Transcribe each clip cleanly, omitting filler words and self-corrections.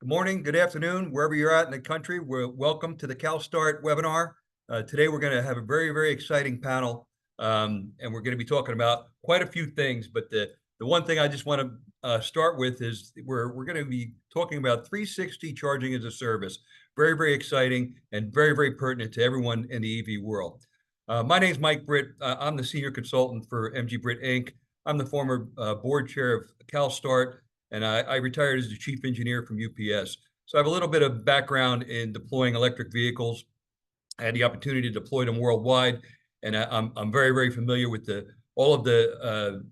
Good morning, good afternoon, wherever you're at in the country. Welcome to the CalStart webinar. Today, we're going to have a very, very exciting panel, and we're going to be talking about quite a few things. But the one thing I just want to start with is we're going to be talking about 360 charging as a service. Very, very exciting and very, very pertinent to everyone in the EV world. My name is Mike Britt. I'm the senior consultant for MG Britt Inc. I'm the former board chair of CalStart. And I retired as the chief engineer from UPS. So I have a little bit of background in deploying electric vehicles. I had the opportunity to deploy them worldwide, and I'm very, very familiar with all of the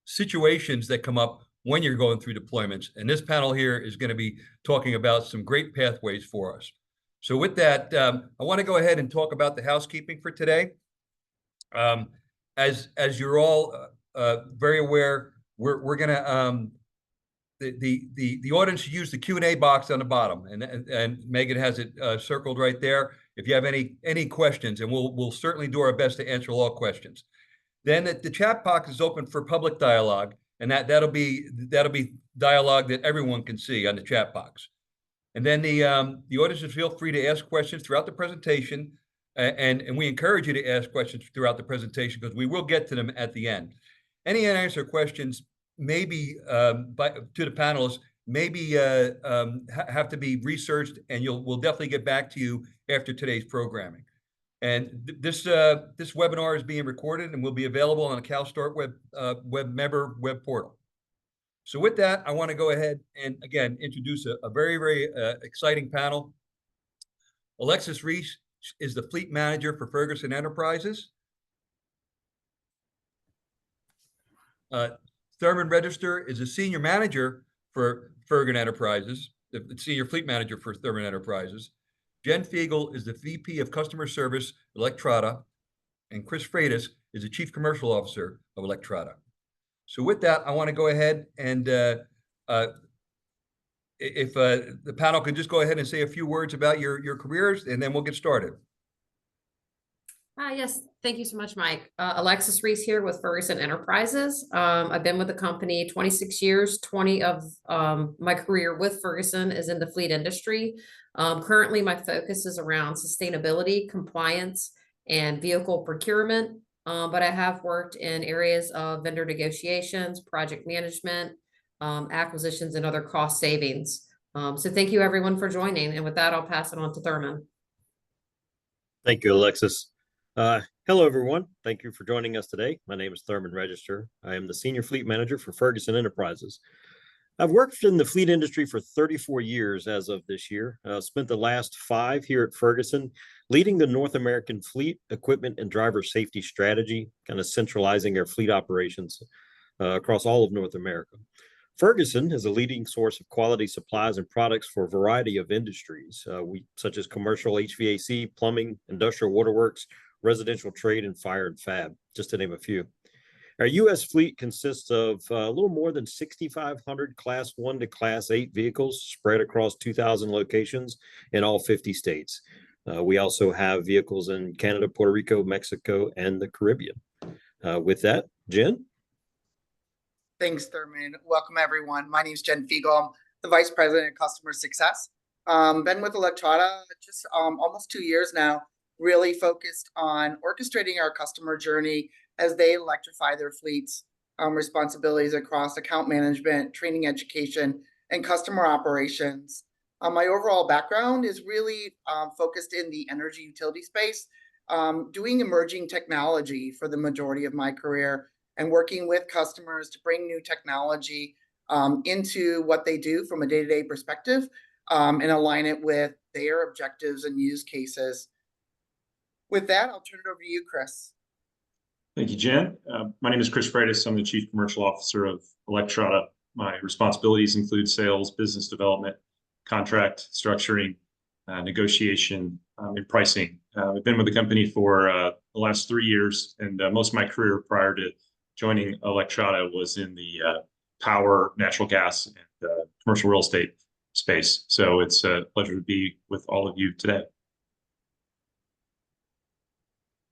situations that come up when you're going through deployments. And this panel here is going to be talking about some great pathways for us. So with that, I want to go ahead and talk about the housekeeping for today. As you're all very aware, we're going to the audience use the Q&A box on the bottom, and Megan has it circled right there. If you have any questions, and we'll certainly do our best to answer all questions. Then the chat box is open for public dialogue, and that'll be dialogue that everyone can see on the chat box. And then the audience feel free to ask questions throughout the presentation, and we encourage you to ask questions throughout the presentation because we will get to them at the end. Any unanswered questions maybe to the panelists maybe have to be researched, and we'll definitely get back to you after today's programming. And this webinar is being recorded and will be available on the CalStart web member web portal. So with that, I want to go ahead and again introduce a very, very exciting panel. Alexis Reese is the fleet manager for Ferguson Enterprises. Thurman Register is a senior manager for Ferguson Enterprises, the senior fleet manager for Thurman Enterprises. Jen Fiegel is the VP of Customer Service, Electrada, and Chris Freitas is the Chief Commercial Officer of Electrada. So with that, I want to go ahead and if the panel could just go ahead and say a few words about your careers, and then we'll get started. Yes, thank you so much, Mike. Alexis Reese here with Ferguson Enterprises. I've been with the company 26 years. 20 of my career with Ferguson is in the fleet industry. Currently, my focus is around sustainability, compliance, and vehicle procurement. But I have worked in areas of vendor negotiations, project management, acquisitions, and other cost savings. So thank you, everyone, for joining. And with that, I'll pass it on to Thurman. Thank you, Alexis. Hello, everyone. Thank you for joining us today. My name is Thurman Register. I am the Senior Fleet Manager for Ferguson Enterprises. I've worked in the fleet industry for 34 years as of this year. Spent the last 5 here at Ferguson, leading the North American fleet, equipment, and driver safety strategy, kind of centralizing our fleet operations across all of North America. Ferguson is a leading source of quality supplies and products for a variety of industries, such as commercial HVAC, plumbing, industrial waterworks, residential trade, and fire and fab, just to name a few. Our U.S. fleet consists of a little more than 6,500 Class 1 to Class 8 vehicles spread across 2,000 locations in all 50 states. We also have vehicles in Canada, Puerto Rico, Mexico, and the Caribbean. With that, Jen? Thanks, Thurman. Welcome, everyone. My name is Jen Fiegel. I'm the Vice President of Customer Success. Been with Electrada just almost 2 years now, really focused on orchestrating our customer journey as they electrify their fleets, responsibilities across account management, training, education, and customer operations. My overall background is really focused in the energy utility space, doing emerging technology for the majority of my career, and working with customers to bring new technology into what they do from a day-to-day perspective, and align it with their objectives and use cases. With that, I'll turn it over to you, Chris. Thank you, Jen. My name is Chris Freitas. I'm the Chief Commercial Officer of Electrada. My responsibilities include sales, business development, contract structuring, negotiation, and pricing. I've been with the company for the last 3 years, and most of my career prior to joining Electrada was in the power, natural gas, and commercial real estate space. So it's a pleasure to be with all of you today.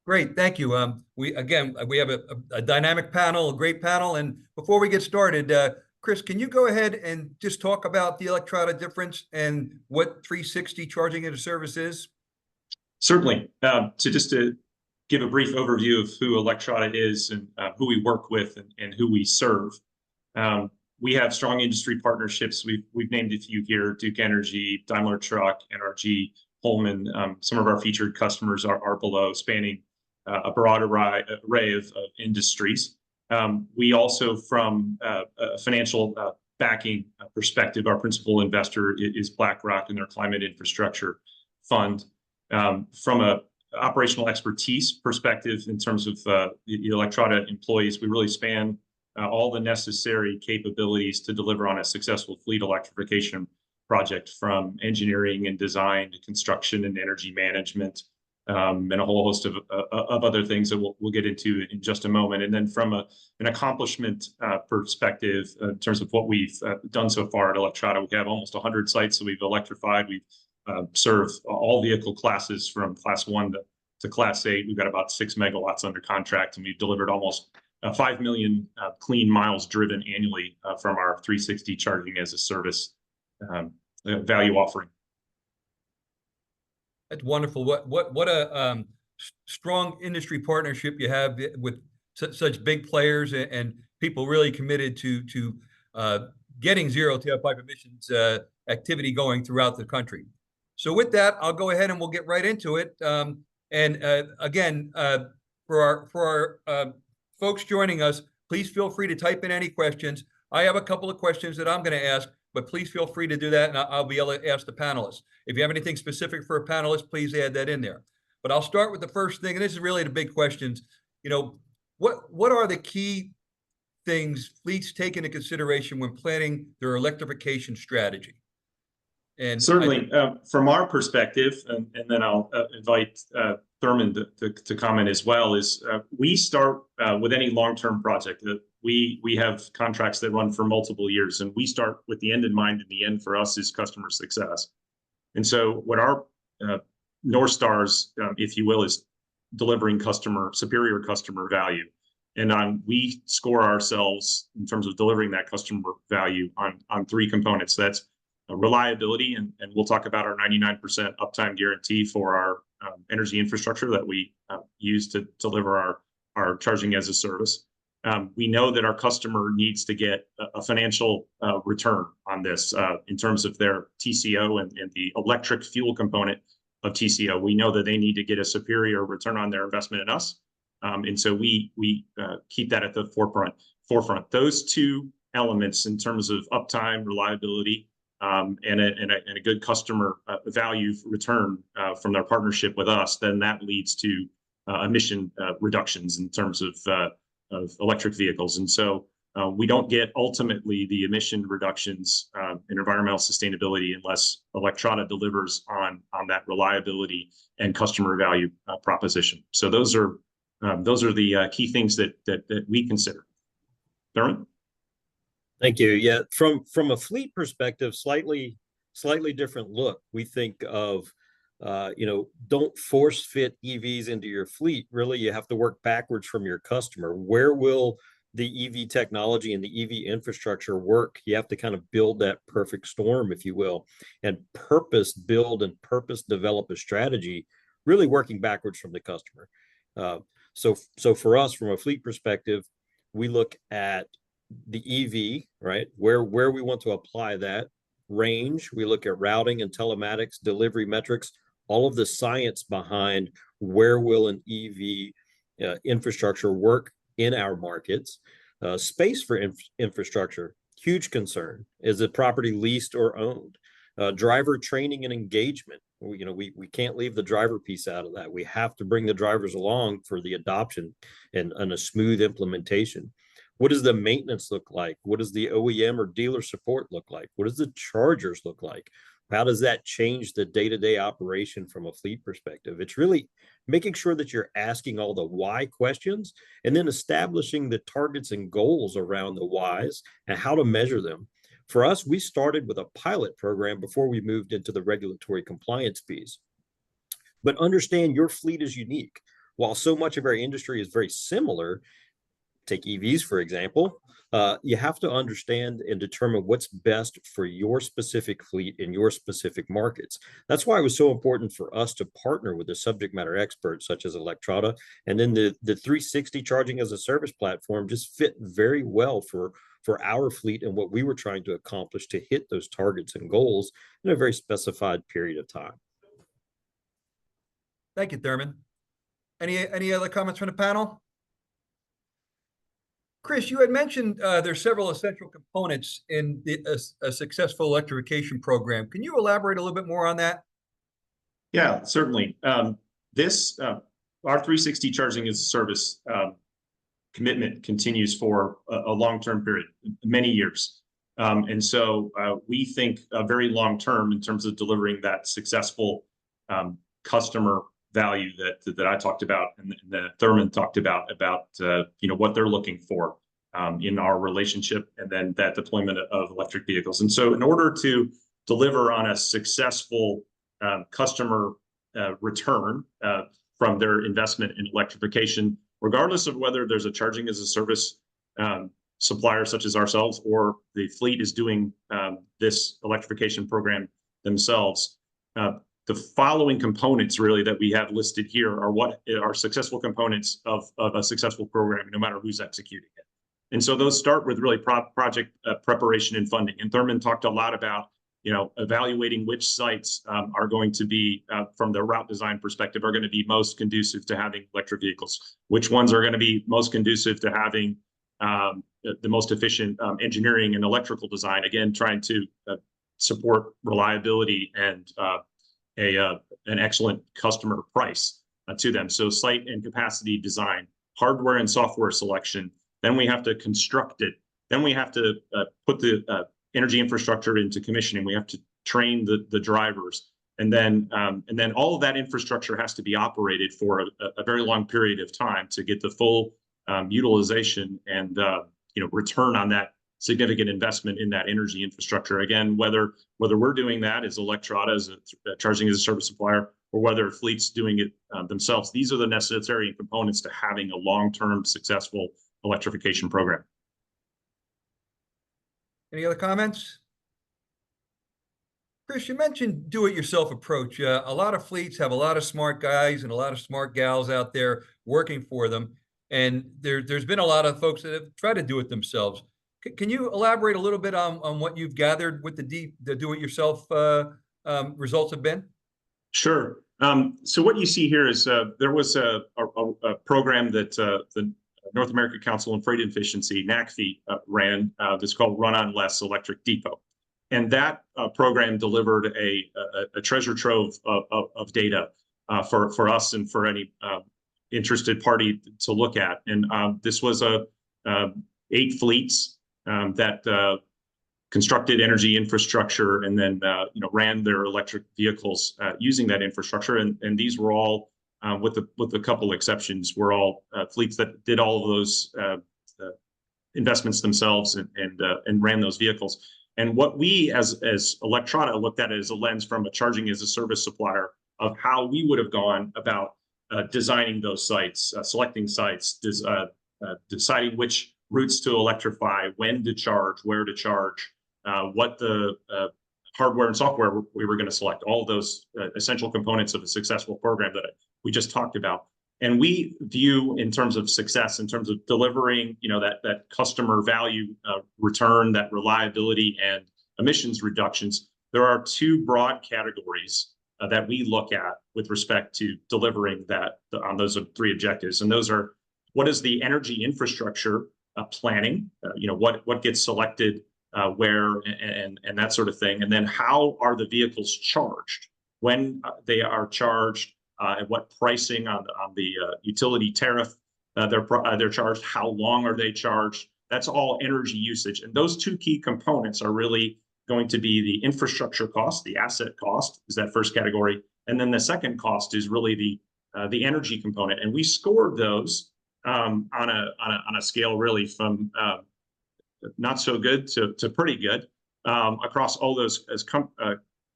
Great, thank you. We have a dynamic panel, a great panel, and before we get started, Chris, can you go ahead and just talk about the Electrada difference and what 360 charging as a service is? Certainly. To give a brief overview of who Electrada is and who we work with and who we serve. We have strong industry partnerships. We've named a few here: Duke Energy, Daimler Truck, NRG, Holman. Some of our featured customers are below, spanning a broad array of industries. We also, from a financial backing perspective, our principal investor is BlackRock and their Climate Infrastructure Fund. From a operational expertise perspective, in terms of the Electrada employees, we really span all the necessary capabilities to deliver on a successful fleet electrification project, from engineering and design to construction and energy management, and a whole host of other things that we'll get into in just a moment. And then from an accomplishment perspective, in terms of what we've done so far at Electrada, we have almost 100 sites that we've electrified. We've serve all vehicle classes from class 1 to class 8. We've got about 6 megawatts under contract, and we've delivered almost 5 million clean miles driven annually from our 360 charging as a service value offering. That's wonderful. What a strong industry partnership you have with such big players and people really committed to getting zero tailpipe emissions activity going throughout the country. So with that, I'll go ahead and we'll get right into it. Again, for our folks joining us, please feel free to type in any questions. I have a couple of questions that I'm going to ask, but please feel free to do that, and I'll be able to ask the panelists. If you have anything specific for a panelist, please add that in there. But I'll start with the first thing, and this is really the big questions. You know, what are the key things fleets take into consideration when planning their electrification strategy? And certainly, from our perspective, and then I'll invite Thurman to comment as well, is we start with any long-term project. We have contracts that run for multiple years, and we start with the end in mind, and the end for us is customer success. And so what our North Stars, if you will, is delivering superior customer value. And we score ourselves in terms of delivering that customer value on 3 components. That's reliability, and we'll talk about our 99% uptime guarantee for our energy infrastructure that we use to deliver our charging as a service. We know that our customer needs to get a financial return on this in terms of their TCO and the electric fuel component of TCO. We know that they need to get a superior return on their investment in us. And so we keep that at the forefront. Those 2 elements in terms of uptime, reliability, and a good customer value return from their partnership with us, then that leads to emission reductions in terms of electric vehicles. And so we don't get ultimately the emission reductions and environmental sustainability unless Electrada delivers on that reliability and customer value proposition. So those are the key things that we consider. Thurman? Thank you. Yeah, from a fleet perspective, slightly different look. We think of, don't force fit EVs into your fleet. Really, you have to work backwards from your customer. Where will the EV technology and the EV infrastructure work? You have to kind of build that perfect storm, if you will, and purpose build and purpose develop a strategy, really working backwards from the customer. So for us, from a fleet perspective, we look at the EV, right? Where we want to apply that range. We look at routing and telematics, delivery metrics, all of the science behind where will an EV infrastructure work in our markets. Space for infrastructure, huge concern. Is the property leased or owned? Driver training and engagement. We can't leave the driver piece out of that. We have to bring the drivers along for the adoption and a smooth implementation. What does the maintenance look like? What does the OEM or dealer support look like? What does the chargers look like? How does that change the day-to-day operation from a fleet perspective? It's really making sure that you're asking all the why questions and then establishing the targets and goals around the whys and how to measure them. For us, we started with a pilot program before we moved into the regulatory compliance piece. But understand your fleet is unique. While so much of our industry is very similar, take EVs, for example, You have to understand and determine what's best for your specific fleet in your specific markets. That's why it was so important for us to partner with a subject matter expert such as Electrada. And then the 360 charging as a service platform just fit very well for our fleet and what we were trying to accomplish to hit those targets and goals in a very specified period of time. Thank you, Thurman. Any other comments from the panel? Chris, you had mentioned there's several essential components in a successful electrification program. Can you elaborate a little bit more on that? Yeah, certainly. This our 360 charging as a service commitment continues for a long-term period, many years. And so we think very long-term in terms of delivering that successful customer value that I talked about and that Thurman talked about what they're looking for in our relationship and then that deployment of electric vehicles. And so in order to deliver on a successful customer return from their investment in electrification, regardless of whether there's a charging as a service supplier such as ourselves or the fleet is doing this electrification program themselves, the following components really that we have listed here are what are successful components of a successful program, no matter who's executing it. And so those start with really project preparation and funding. And Thurman talked a lot about, evaluating which sites are going to be, from the route design perspective, are going to be most conducive to having electric vehicles, which ones are going to be most conducive to having the most efficient engineering and electrical design, again, trying to support reliability and an excellent customer price to them. So site and capacity design, hardware and software selection, then we have to construct it. Then we have to put the energy infrastructure into commissioning. We have to train the drivers. And then all of that infrastructure has to be operated for a very long period of time to get the full utilization and return on that significant investment in that energy infrastructure. Again, whether we're doing that as Electrada, as a charging as a service supplier, or whether fleets doing it themselves, these are the necessary components to having a long-term successful electrification program. Any other comments? Chris, you mentioned do-it-yourself approach. A lot of fleets have a lot of smart guys and a lot of smart gals out there working for them. And there's been a lot of folks that have tried to do it themselves. Can you elaborate a little bit on what you've gathered with the do-it-yourself results have been? Sure. So what you see here is there was a program that the North American Council on Freight Efficiency, NACFE, ran. That's called Run on Less Electric Depot. And that program delivered a treasure trove of data for us and for any interested party to look at. And this was 8 fleets that constructed energy infrastructure and then ran their electric vehicles using that infrastructure. And these were all, with a couple exceptions, were all fleets that did all of those investments themselves and ran those vehicles. And what we as Electrada looked at it as a lens from a charging as a service supplier of how we would have gone about designing those sites, selecting sites, deciding which routes to electrify, when to charge, where to charge, what the hardware and software we were going to select, all of those essential components of a successful program that we just talked about. And we view in terms of success, in terms of delivering, that customer value return, that reliability and emissions reductions, there are 2 broad categories that we look at with respect to delivering that on those 3 objectives. And those are, what is the energy infrastructure planning, what gets selected where and that sort of thing. And then how are the vehicles charged, when they are charged, and what pricing on the utility tariff they're charged, how long are they charged. That's all energy usage. And those 2 key components are really going to be the infrastructure cost, the asset cost is that first category. And then the second cost is really the energy component. And we scored those on a scale really from not so good to pretty good across all those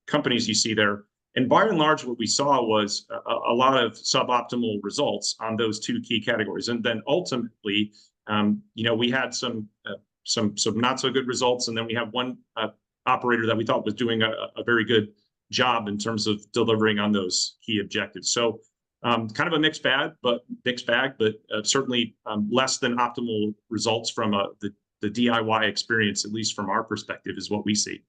companies you see there. And by and large, what we saw was a lot of suboptimal results on those 2 key categories. And then ultimately, we had some some not so good results, and then we have one operator that we thought was doing a very good job in terms of delivering on those key objectives. So kind of a mixed bag, but certainly less than optimal results from the DIY experience, at least from our perspective, is what we see.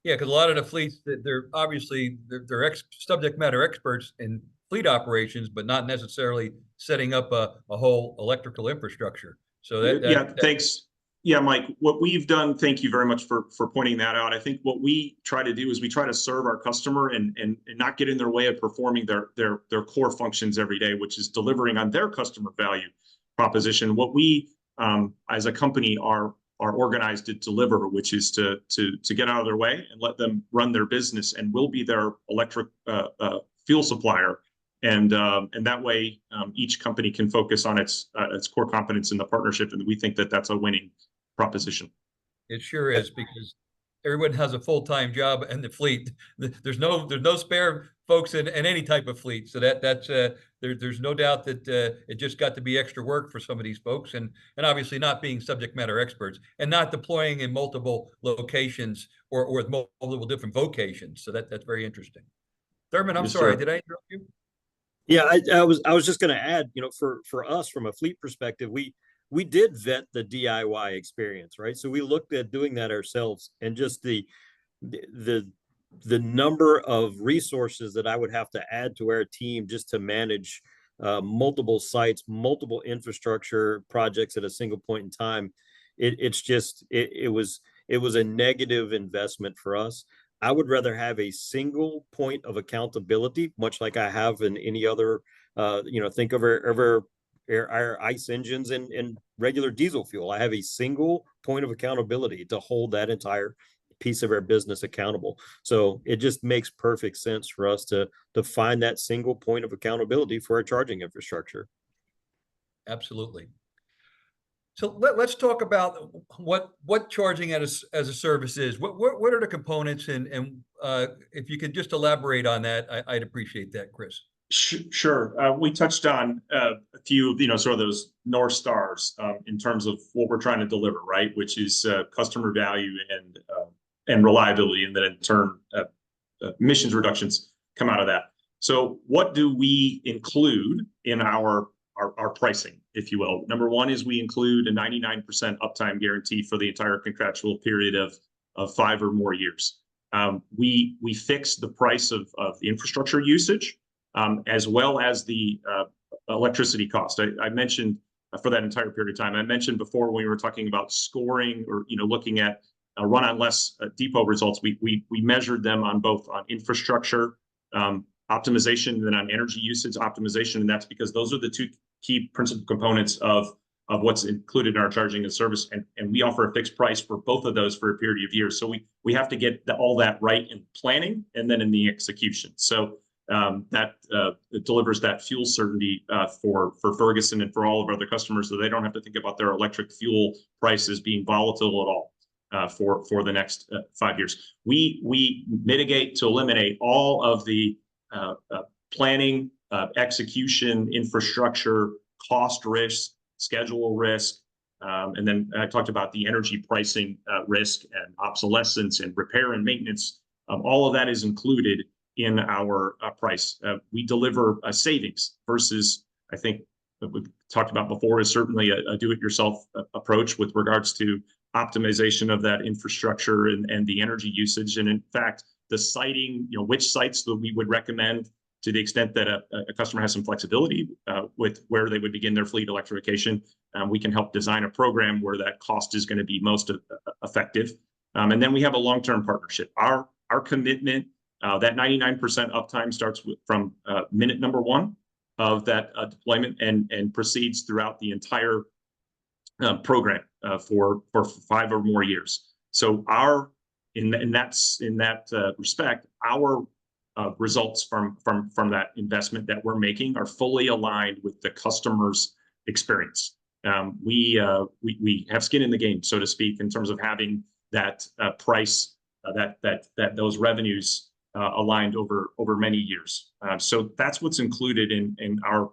Yeah, because a lot of the fleets, they're obviously they're subject matter experts in fleet operations, but not necessarily setting up a whole electrical infrastructure. So thanks. Yeah, Mike, what we've done, thank you very much for pointing that out. I think what we try to do is we try to serve our customer and not get in their way of performing their core functions every day, which is delivering on their customer value proposition. What we as a company are organized to deliver, which is to get out of their way and let them run their business, and we'll be their electric fuel supplier. And that way, each company can focus on its core competence in the partnership, and we think that that's a winning proposition. It sure is, because everyone has a full-time job in the fleet. There's no spare folks in any type of fleet, so there's no doubt that it just got to be extra work for some of these folks, and obviously not being subject matter experts and not deploying in multiple locations or with multiple different vocations. So that's very interesting. Thurman, I'm sorry, did I interrupt you? Yeah, I was just going to add, for us from a fleet perspective, we did vet the DIY experience, right? So we looked at doing that ourselves, and just the number of resources that I would have to add to our team just to manage multiple sites, multiple infrastructure projects at a single point in time. It was a negative investment for us. I would rather have a single point of accountability, much like I have in any other, think of our ICE engines and regular diesel fuel. I have a single point of accountability to hold that entire piece of our business accountable. So it just makes perfect sense for us to find that single point of accountability for our charging infrastructure. Absolutely. So let's talk about what charging as a service is. What are the components, and if you could just elaborate on that, I'd appreciate that, Chris. Sure. We touched on a few, sort of those North Stars in terms of what we're trying to deliver, right? Which is customer value and reliability, and then in turn, emissions reductions come out of that. So what do we include in our pricing, if you will? Number one is we include a 99% uptime guarantee for the entire contractual period of 5 or more years. We fix the price of the infrastructure usage, as well as the electricity cost. I mentioned for that entire period of time. I mentioned before when we were talking about scoring or looking at run on less depot results, we measured them on both on infrastructure optimization and then on energy usage optimization, and that's because those are the two key principal components of what's included in our charging and service, and we offer a fixed price for both of those for a period of years. So we have to get all that right in planning and then in the execution. So that it delivers that fuel certainty for Ferguson and for all of our other customers, so they don't have to think about their electric fuel prices being volatile at all for the next 5 years. We mitigate to eliminate all of the planning, execution, infrastructure, cost risk, schedule risk, and then I talked about the energy pricing risk and obsolescence and repair and maintenance. All of that is included in our price. We deliver a savings versus, I think, what we've talked about before, is certainly a do-it-yourself approach with regards to optimization of that infrastructure and the energy usage. And in fact, the siting, which sites that we would recommend, to the extent that a customer has some flexibility with where they would begin their fleet electrification, we can help design a program where that cost is going to be most effective. And then we have a long-term partnership. Our commitment, that 99% uptime starts from minute number one of that deployment and proceeds throughout the entire program for 5 or more years. So in that respect, our results from that investment that we're making are fully aligned with the customer's experience. We have skin in the game, so to speak, in terms of having that price, that those revenues aligned over many years. So that's what's included in our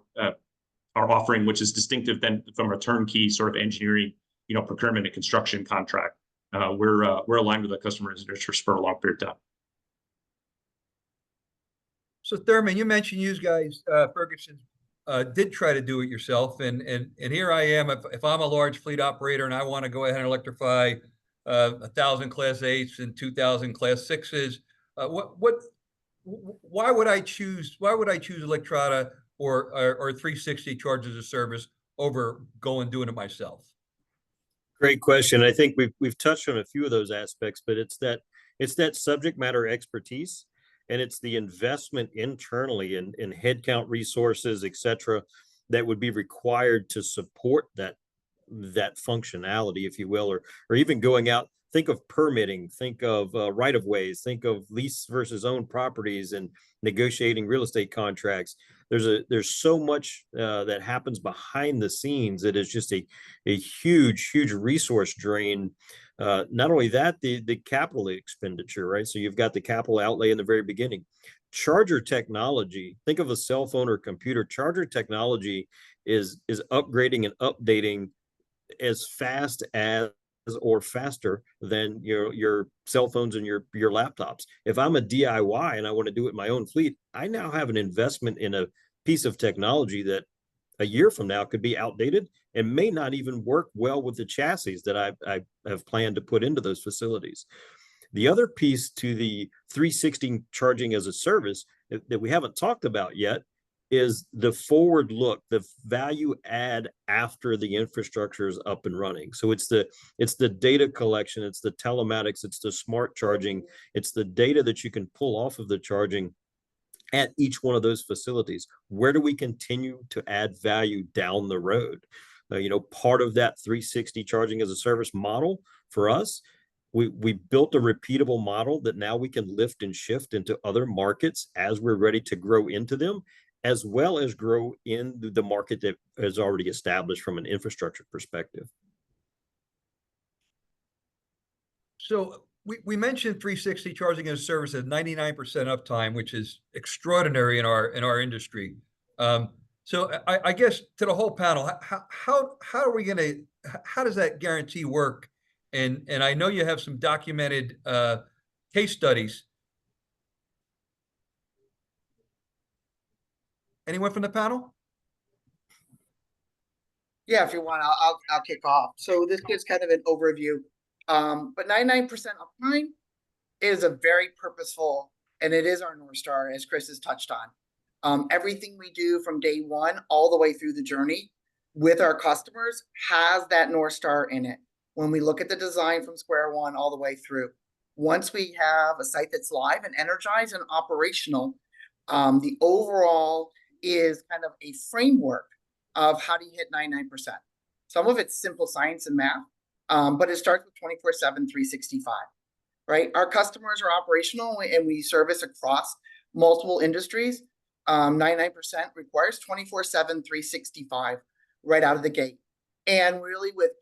offering, which is distinctive then from a turnkey sort of engineering procurement and construction contract, we're aligned with the customer's interest for a long period of time. So Thurman, you mentioned you guys, Ferguson, did try to do it yourself, and here I am. If I'm a large fleet operator and I want to go ahead and electrify 1,000 Class 8s and 2,000 Class 6s, why would I choose Electrada or 360 charge as a service over doing it myself? Great question. I think we've touched on a few of those aspects, but it's that subject matter expertise, and it's the investment internally in headcount, resources, et cetera, that would be required to support that functionality, if you will, or even going out. Think of permitting, think of right of ways, think of lease versus own properties, and negotiating real estate contracts. There's so much that happens behind the scenes that is just a huge resource drain. Not only that, the capital expenditure, right? So you've got the capital outlay in the very beginning. Charger technology, think of a cell phone or computer. Charger technology is upgrading and updating as fast as or faster than your cell phones and your laptops. If I'm a DIY and I want to do it in my own fleet, I now have an investment in a piece of technology that a year from now could be outdated and may not even work well with the chassis that I have planned to put into those facilities. The other piece to the 360 charging as a service that we haven't talked about yet is the forward look, the value add after the infrastructure is up and running. So it's the data collection, it's the telematics, it's the smart charging, it's the data that you can pull off of the charging at each one of those facilities. Where do we continue to add value down the road? Part of that 360 charging as a service model for us, we built a repeatable model that now we can lift and shift into other markets as we're ready to grow into them, as well as grow in the market that is already established from an infrastructure perspective. So we mentioned 360 charging as a service at 99% uptime, which is extraordinary in our industry. So I guess to the whole panel, how are we going to, how does that guarantee work? And I know you have some documented case studies. Anyone from the panel? Yeah, if you want, I'll kick off. So this gives kind of an overview. But 99% uptime is a very purposeful, and it is our North Star, as Chris has touched on. Everything we do from day one all the way through the journey with our customers has that North Star in it. When we look at the design from square one all the way through, once we have a site that's live and energized and operational, the overall is kind of a framework of how do you hit 99%. Some of it's simple science and math, but it starts with 24/7, 365, right? Our customers are operational and we service across multiple industries. 99% requires 24/7, 365 right out of the gate. And really with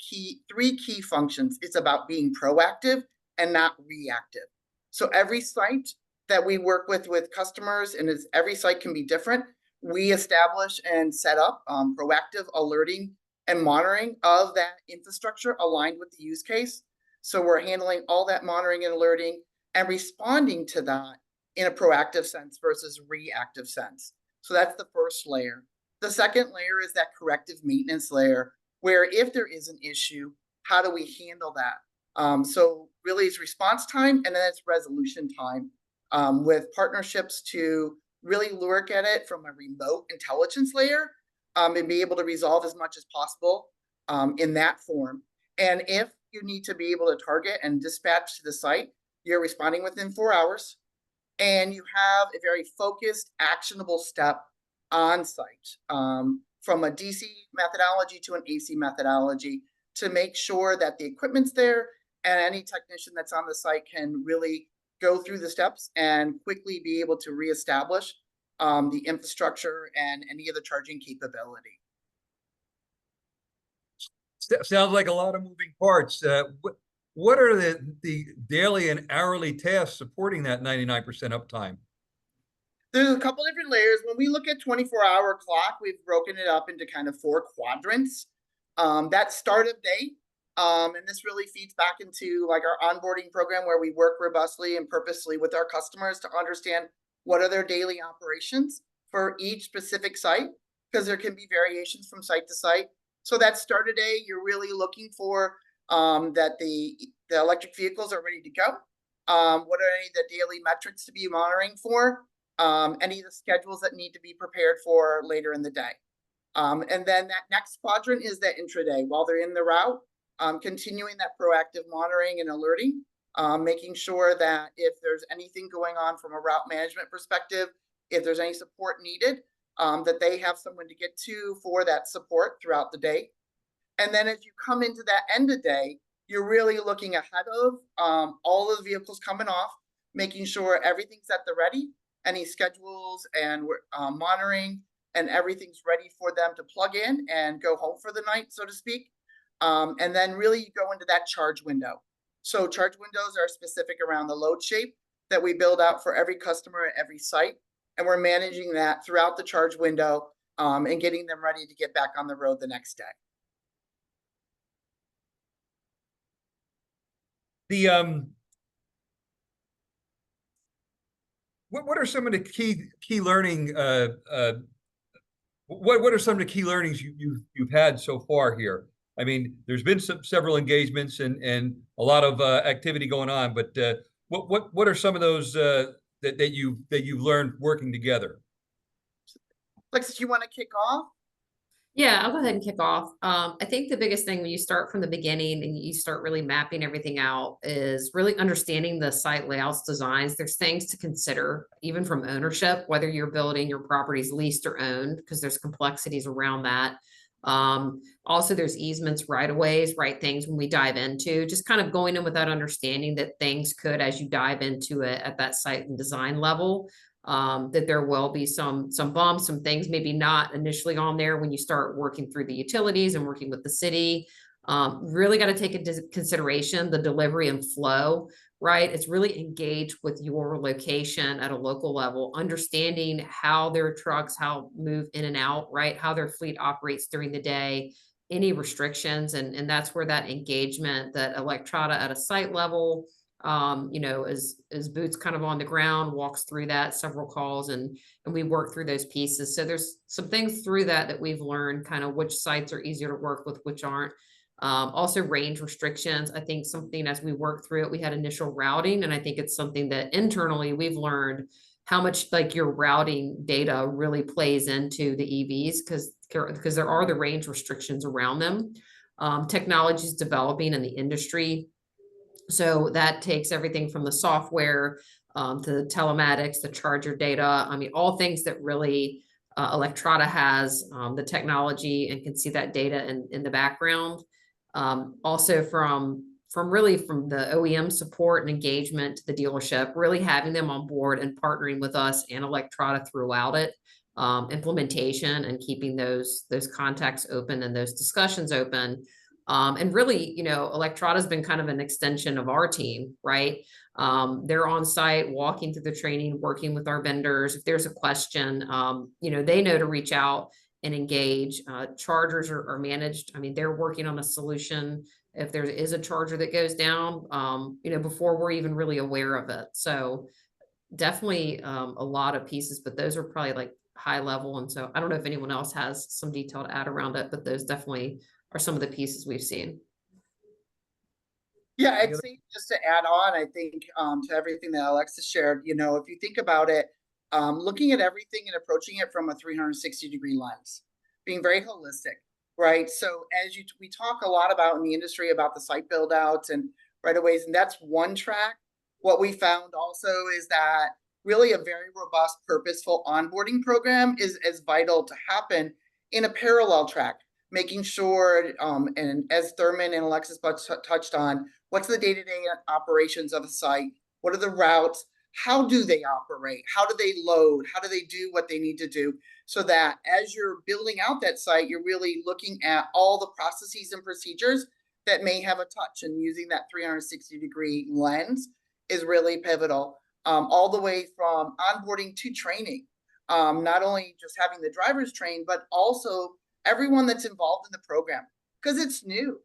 three key functions, it's about being proactive and not reactive. So every site that we work with customers, and every site can be different, we establish and set up proactive alerting and monitoring of that infrastructure aligned with the use case. So we're handling all that monitoring and alerting and responding to that in a proactive sense versus reactive sense. So that's the first layer. The second layer is that corrective maintenance layer, where if there is an issue, how do we handle that? So really it's response time, and then it's resolution time with partnerships to really look at it from a remote intelligence layer and be able to resolve as much as possible in that form. And if you need to be able to target and dispatch to the site, you're responding within 4 hours, and you have a very focused, actionable step on site from a DC methodology to an AC methodology to make sure that the equipment's there and any technician that's on the site can really go through the steps and quickly be able to reestablish the infrastructure and any of the charging capability. Sounds like a lot of moving parts. What are the daily and hourly tasks supporting that 99% uptime? There's a couple different layers. When we look at 24-hour clock, we've broken it up into kind of 4 quadrants. That start of day And this really feeds back into like our onboarding program where we work robustly and purposely with our customers to understand what are their daily operations for each specific site, because there can be variations from site to site. So that start of day, you're really looking for that the electric vehicles are ready to go. What are any of the daily metrics to be monitoring for? Any of the schedules that need to be prepared for later in the day. And then that next quadrant is that intraday. While they're in the route, continuing that proactive monitoring and alerting, making sure that if there's anything going on from a route management perspective, if there's any support needed, that they have someone to get to for that support throughout the day. And then as you come into that end of day, you're really looking ahead of all of the vehicles coming off, making sure everything's at the ready, any schedules and monitoring, and everything's ready for them to plug in and go home for the night, so to speak. And then really you go into that charge window. So charge windows are specific around the load shape that we build out for every customer at every site. And we're managing that throughout the charge window and getting them ready to get back on the road the next day. What are some of the key learning what are some of the key learnings you've had so far here? I mean, there's been several engagements and a lot of activity going on, but what are some of those that you've learned working together? Alexis, you want to kick off? Yeah, I'll go ahead and kick off. I think the biggest thing when you start from the beginning and you start really mapping everything out is really understanding the site layouts, designs. There's things to consider, even from ownership, whether you're building your properties leased or owned, because there's complexities around that. Also, there's easements, right of ways, right things when we dive into, just kind of going in with that understanding that things could, as you dive into it at that site and design level, that there will be some bumps, some things maybe not initially on there when you start working through the utilities and working with the city. Really got to take into consideration the delivery and flow, right? It's really engaged with your location at a local level, understanding how their trucks, how move in and out, right? How their fleet operates during the day, any restrictions. And that's where that engagement that Electrada at a site level, as boots kind of on the ground, walks through that several calls and we work through those pieces. So there's some things through that we've learned, kind of which sites are easier to work with, which aren't. Also range restrictions. I think something as we work through it, we had initial routing, and I think it's something that internally we've learned how much like your routing data really plays into the EVs because there are the range restrictions around them. Technology is developing in the industry. So that takes everything from the software to the telematics, the charger data. I mean, all things that really Electrada has the technology and can see that data in the background. Also from the OEM support and engagement to the dealership, really having them on board and partnering with us and Electrada throughout it, implementation and keeping those contacts open and those discussions open. And really, Electrada has been kind of an extension of our team, right? They're on site, walking through the training, working with our vendors. If there's a question, they know to reach out and engage. Chargers are managed. I mean, they're working on a solution if there is a charger that goes down, before we're even really aware of it. So definitely a lot of pieces, but those are probably like high level. And so I don't know if anyone else has some detail to add around it, but those definitely are some of the pieces we've seen. Yeah, I'd say just to add on, I think to everything that Alexis shared, if you think about it, looking at everything and approaching it from a 360-degree lens, being very holistic, right? So as we talk a lot about in the industry about the site build outs and right of ways, and that's one track. What we found also is that really a very robust, purposeful onboarding program is vital to happen in a parallel track, making sure, and as Thurman and Alexis touched on, what's the day-to-day operations of a site? What are the routes? How do they operate? How do they load? How do they do what they need to do? So that as you're building out that site, you're really looking at all the processes and procedures that may have a touch, and using that 360-degree lens is really pivotal, all the way from onboarding to training. Not only just having the drivers trained, but also everyone that's involved in the program, because it's new.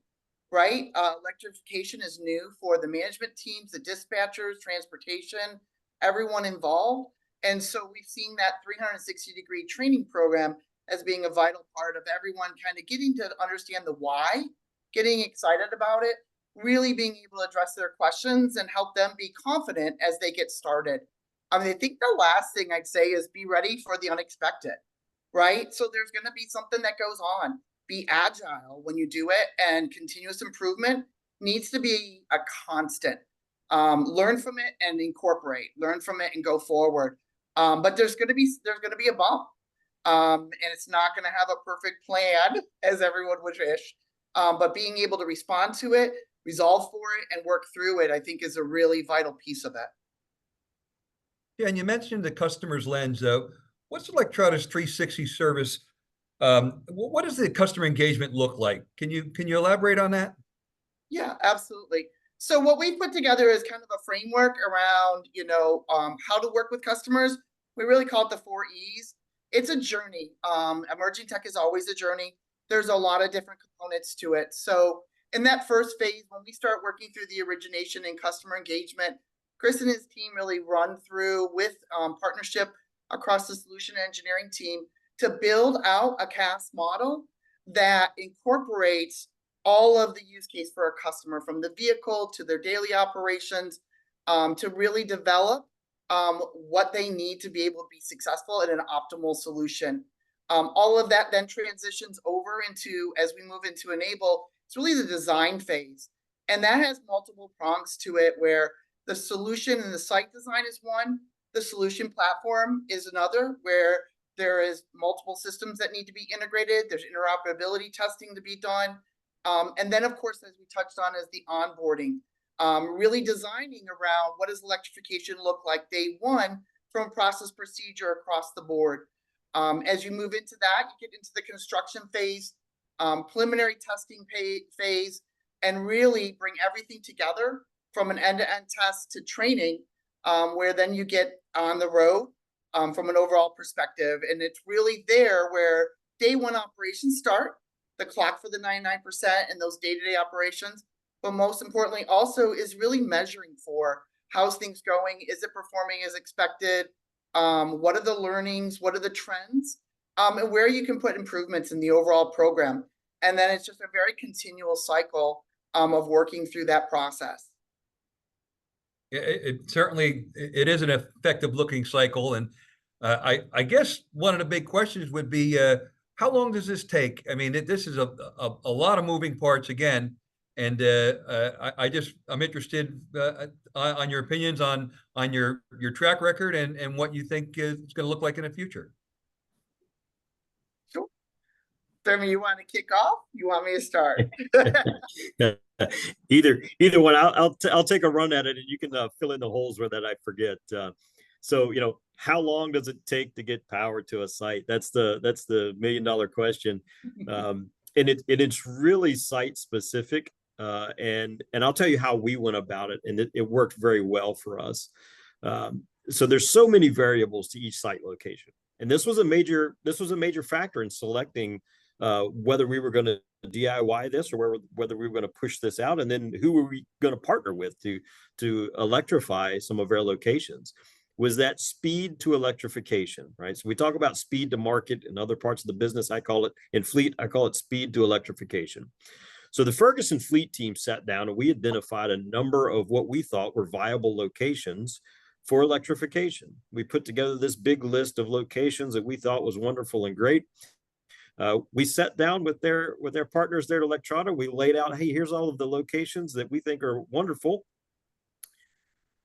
right? Electrification is new for the management teams, the dispatchers, transportation, everyone involved. And so we've seen that 360-degree training program as being a vital part of everyone kind of getting to understand the why, getting excited about it, really being able to address their questions and help them be confident as they get started. I mean, I think the last thing I'd say is be ready for the unexpected, right? So there's going to be something that goes on. Be agile when you do it, and continuous improvement needs to be a constant. Learn from it and incorporate. Learn from it and go forward. But there's going to be a bump, and it's not going to have a perfect plan as everyone would wish. But being able to respond to it, resolve for it, and work through it, I think, is a really vital piece of it. Yeah, and you mentioned the customer's lens. What's Electrada's 360 service? What does the customer engagement look like? Can you elaborate on that? Yeah, absolutely. So what we've put together is kind of a framework around, how to work with customers. We really call it the 4 E's. It's a journey. Emerging tech is always a journey. There's a lot of different components to it. So in that first phase, when we start working through the origination and customer engagement, Chris and his team really run through with partnership across the solution engineering team to build out a CaaS model that incorporates all of the use case for a customer, from the vehicle to their daily operations, to really develop what they need to be able to be successful in an optimal solution. All of that then transitions over into, as we move into enable, it's really the design phase. And that has multiple prongs to it, where the solution and the site design is one, the solution platform is another, where there is multiple systems that need to be integrated. There's interoperability testing to be done. And then, of course, as we touched on, is the onboarding, really designing around what does electrification look like day one from process procedure across the board. As you move into that, you get into the construction phase, preliminary testing phase, and really bring everything together from an end-to-end test to training, where then you get on the road from an overall perspective. And it's really there where day one operations start, the clock for the 99% and those day-to-day operations. But most importantly also is really measuring for how's things going? Is it performing as expected? What are the learnings? What are the trends? And where you can put improvements in the overall program. And then it's just a very continual cycle of working through that process. It certainly is an effective looking cycle. And I guess one of the big questions would be, how long does this take? I mean, this is a lot of moving parts again. And I'm interested on your opinions on your track record and what you think it's going to look like in the future. Sure. Thurman, you want to kick off? You want me to start? Either one. I'll take a run at it, and you can fill in the holes where that I forget. So how long does it take to get power to a site? That's the $1 million question, and it's really site specific. And I'll tell you how we went about it, and it worked very well for us. So there's so many variables to each site location, and this was a major factor in selecting whether we were going to DIY this or whether we were going to push this out, and then who were we going to partner with to electrify some of our locations. Was that speed to electrification, right? So we talk about speed to market in other parts of the business. I call it speed to electrification. So the Ferguson fleet team sat down and we identified a number of what we thought were viable locations for electrification. We put together this big list of locations that we thought was wonderful and great. We sat down with their partners there at Electrada. We laid out, hey, here's all of the locations that we think are wonderful.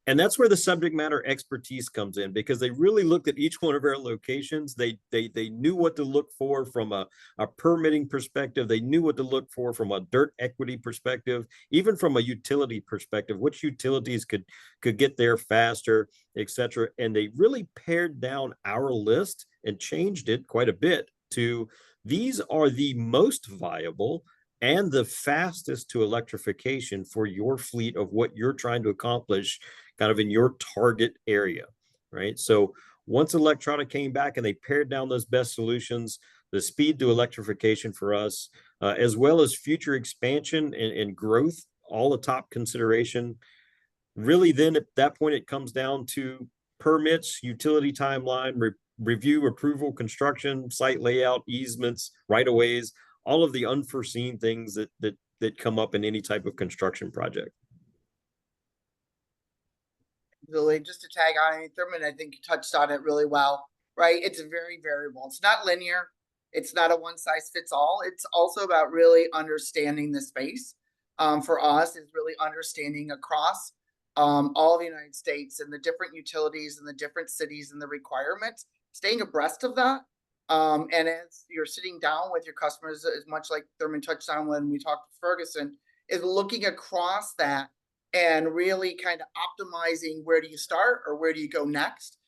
And that's where the subject matter expertise comes in, because they really looked at each one of our locations. They knew what to look for from a permitting perspective. They knew what to look for from a dirt equity perspective, even from a utility perspective, which utilities could get there faster, et cetera. And they really pared down our list and changed it quite a bit to these are the most viable and the fastest to electrification for your fleet of what you're trying to accomplish kind of in your target area, right? So once Electrada came back and they pared down those best solutions, the speed to electrification for us, as well as future expansion and growth, all a top consideration. Really, then at that point, it comes down to permits, utility timeline, review, approval, construction, site layout, easements, right-of-ways, all of the unforeseen things that come up in any type of construction project. Really, just to tag on it, Thurman, I think you touched on it really well, right? It's very variable. It's not linear. It's not a one size fits all. It's also about really understanding the space. For us, is really understanding across all of the United States and the different utilities and the different cities and the requirements, staying abreast of that. And as you're sitting down with your customers, as much like Thurman touched on when we talked to Ferguson, is looking across that and really kind of optimizing where do you start or where do you go next,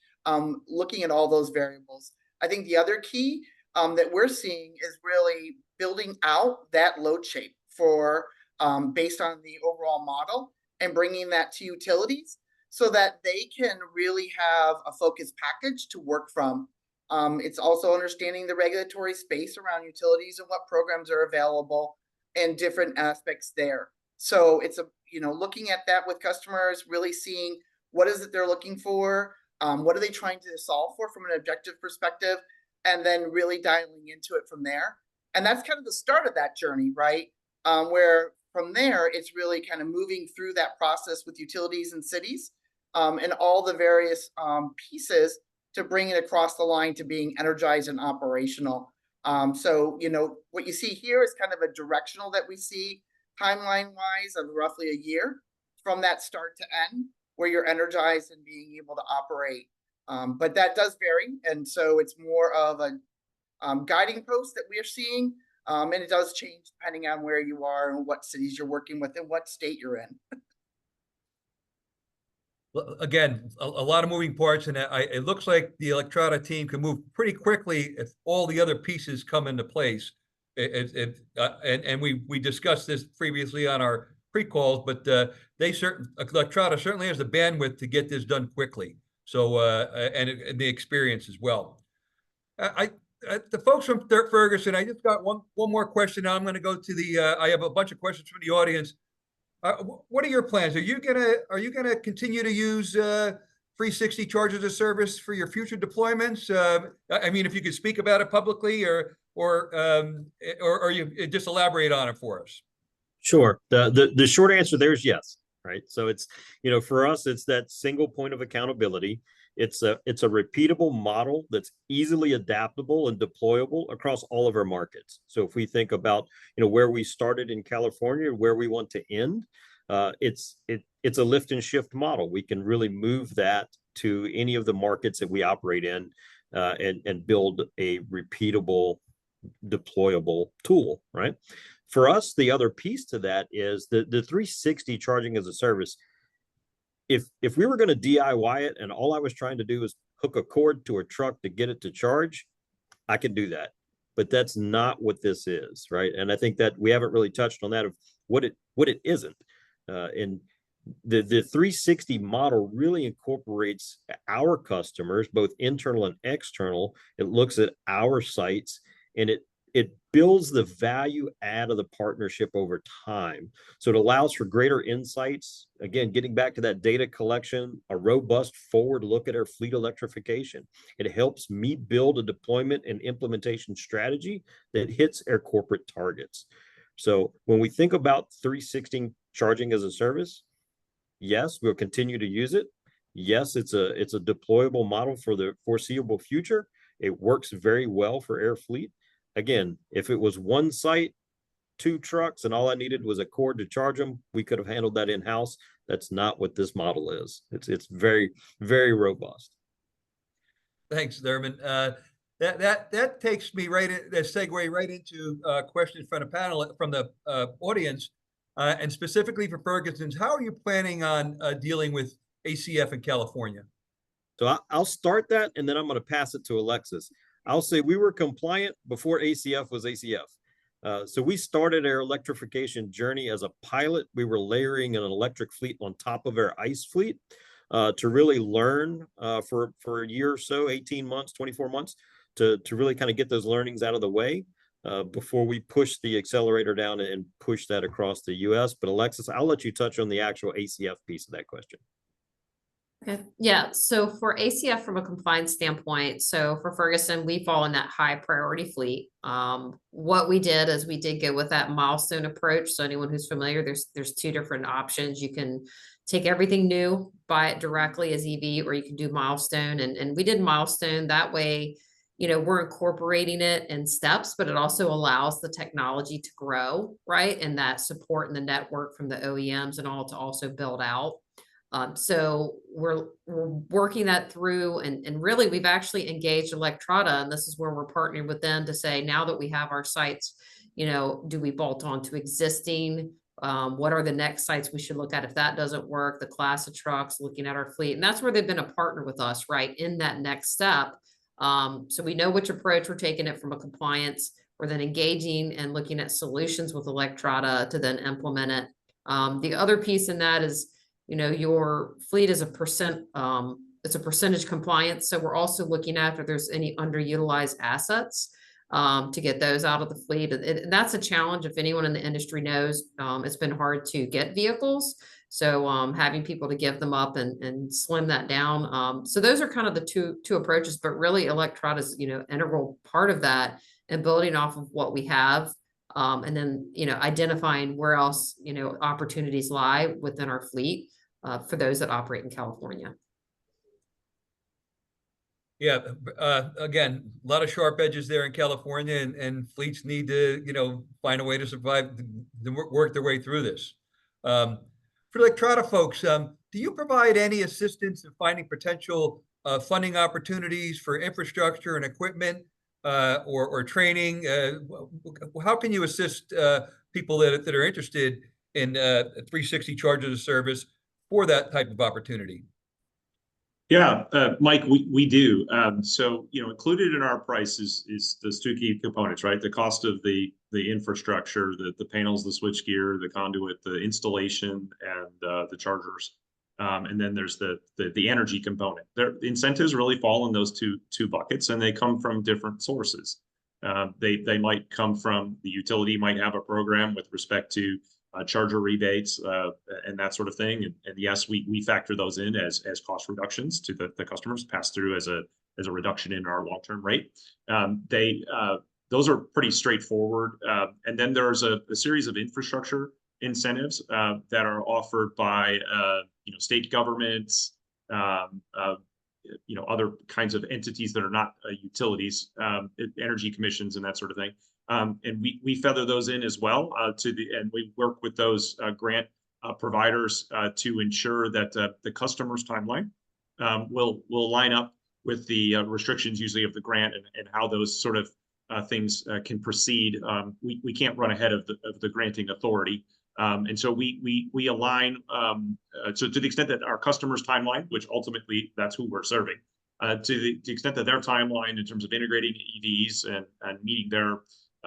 looking at all those variables. I think the other key that we're seeing is really building out that load shape for based on the overall model and bringing that to utilities so that they can really have a focused package to work from. It's also understanding the regulatory space around utilities and what programs are available and different aspects there. So it's looking at that with customers, really seeing what is it they're looking for, what are they trying to solve for from an objective perspective, and then really dialing into it from there. And that's kind of the start of that journey, right? Where from there, it's really kind of moving through that process with utilities and cities and all the various pieces to bring it across the line to being energized and operational. So, what you see here is kind of a directional that we see timeline-wise of roughly a year from that start to end, where you're energized and being able to operate. But that does vary, and so it's more of a guiding post that we are seeing, and it does change depending on where you are and what cities you're working with and what state you're in. Again, a lot of moving parts, and it looks like the Electrada team can move pretty quickly if all the other pieces come into place. And we discussed this previously on our pre-calls, but Electrada certainly has the bandwidth to get this done quickly. So and the experience as well. The folks from Ferguson, I just got one more question. Now I'm going to go to I have a bunch of questions from the audience. What are your plans? Are you gonna continue to use 360 charge as a service for your future deployments? I mean, if you could speak about it publicly, or you just elaborate on it for us. Sure. The short answer there is yes. Right. So it's, for us, it's that single point of accountability. It's a repeatable model that's easily adaptable and deployable across all of our markets. So if we think about, where we started in California, where we want to end, it's a lift and shift model. We can really move that to any of the markets that we operate in, and build a repeatable, deployable tool. Right. For us, the other piece to that is the 360 charging as a service. If we were going to DIY it and all I was trying to do was hook a cord to a truck to get it to charge, I could do that. But that's not what this is, right? And I think that we haven't really touched on that of what it isn't. And the 360 model really incorporates our customers, both internal and external. It looks at our sites, and it builds the value add of the partnership over time. So it allows for greater insights. Again, getting back to that data collection, a robust forward look at our fleet electrification. It helps me build a deployment and implementation strategy that hits our corporate targets. So when we think about 360 charging as a service, yes, we'll continue to use it. Yes, it's a deployable model for the foreseeable future. It works very well for our fleet. Again, if it was one site, 2 trucks, and all I needed was a cord to charge them, we could have handled that in-house. That's not what this model is. It's very, very robust. Thanks, Thurman. That takes me segue right into questions from the panel, from the audience, and specifically for Ferguson's. How are you planning on dealing with ACF in California? So I'll start that, and then I'm going to pass it to Alexis. I'll say we were compliant before ACF was ACF. So we started our electrification journey as a pilot. We were layering an electric fleet on top of our ICE fleet to really learn for a year or so, 18 months, 24 months, to really kind of get those learnings out of the way before we push the accelerator down and push that across the US. But Alexis, I'll let you touch on the actual ACF piece of that question. Okay, yeah, so for ACF from a compliance standpoint, so for Ferguson, we fall in that high priority fleet. What we did is we did go with that milestone approach. So anyone who's familiar, there's two different options. You can take everything new, buy it directly as EV, or you can do milestone. And we did milestone that way. You know, we're incorporating it in steps, but it also allows the technology to grow, right? And that support and the network from the OEMs and all to also build out. So we're working that through, and really we've actually engaged Electrada, and this is where we're partnering with them to say, now that we have our sites, you know, do we bolt on to existing? What are the next sites we should look at if that doesn't work? The class of trucks, looking at our fleet, and that's where they've been a partner with us, right, in that next step. So we know which approach we're taking it from a compliance. We're then engaging and looking at solutions with Electrada to then implement it. The other piece in that is, you know, your fleet is it's a percentage compliance. So we're also looking at if there's any underutilized assets to get those out of the fleet. And that's a challenge. If anyone in the industry knows, it's been hard to get vehicles. So having people to give them up and slim that down. So those are kind of the two approaches, but really Electrada is, you know, integral part of that and building off of what we have. And then, you know, identifying where else, you know, opportunities lie within our fleet for those that operate in California. Yeah, again, a lot of sharp edges there in California, and fleets need to, you know, find a way to survive, to work their way through this. For Electrada folks, do you provide any assistance in finding potential funding opportunities for infrastructure and equipment or training? How can you assist people that are interested in 360 charge as a service for that type of opportunity? Yeah, Mike, we do. So, you know, included in our price is those two key components, right? The cost of the infrastructure, the panels, the switchgear, the conduit, the installation, and the chargers. And then there's the energy component. Their incentives really fall in those two buckets, and they come from different sources. They might come from the utility might have a program with respect to charger rebates and that sort of thing. And yes, we factor those in as cost reductions to the customers, pass through as a reduction in our long-term rate. Those are pretty straightforward. And then there's a series of infrastructure incentives that are offered by you know, state governments, you know, other kinds of entities that are not utilities, energy commissions and that sort of thing. And we feather those in as well and we work with those grant providers to ensure that the customer's timeline will line up with the restrictions usually of the grant and how those sort of things can proceed. We can't run ahead of the granting authority. And so we align, so to the extent that our customers' timeline, which ultimately that's who we're serving, to the extent that their timeline in terms of integrating EVs and meeting their